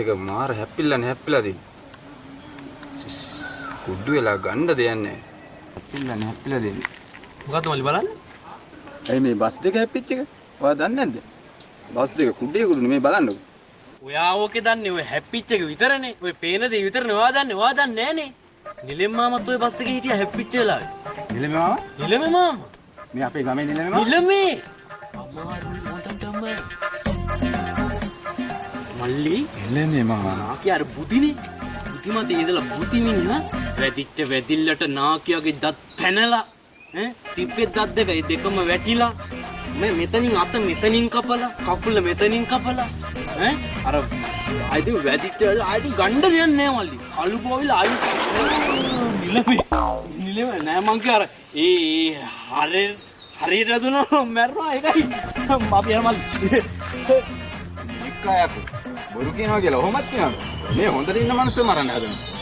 එක මාර හැප්පිලා තියෙන. කුඩු වෙලා ගන්න දෙයක් නැහැ. හැප්පිලා දෙන්නේ. මොකද්ද මල්ලි බලන්නේ? ඇයි මේ බස් දෙක හැප්පිච්ච එක? ඔයා දන්නේ නැද්ද? බස් දෙක කුඩුනේ මේ බලන්නකෝ. ඔයා ඕකේ දන්නේ ඔය හැප්පිච්ච එක විතරනේ. ඔය පේන දේ විතරනේ ඔයා දන්නේ. ඔයා දන්නේ නැහනේ. නිලෙම් මාමත් ඔය බස් එකේ හිටියා හැප්පිච්ච වෙලාවේ. නිලමේ මාමා? නිලෙම් මාමා. මේ අපේ ගමේ නිලමේ මාමා? නිලමේ. අම්මාරුයි මොන්ටම. මල්ලි නිලමේ මාමා. නාකිය අර බුදිනේ. බුදි මත ඉඳලා බුදි මිනිහා වැදිච්ච වැදිල්ලට නාකියගේ දත් පැනලා ඈ තිප්පේ දත් දෙක ඒ දෙකම වැටිලා මේ මෙතනින් අත මෙතනින් කපලා කකුල මෙතනින් කපලා ඈ අර ආයිද වැදිච්ච ආයිද ගණ්ඩ දෙයක් නෑ මල්ලි කළු බෝවිලා ආයි නිලමේ නෑ මං කිය අර ඒ හරියට දුන්නා මැරුණා ඒකයි අපි යන මල්ලි එක්කයකෝ බොරු කියනවා කියලා ඔහොමත් කියනවා මේ හොඳට ඉන්න මිනිස්සු මරන්න හදනවා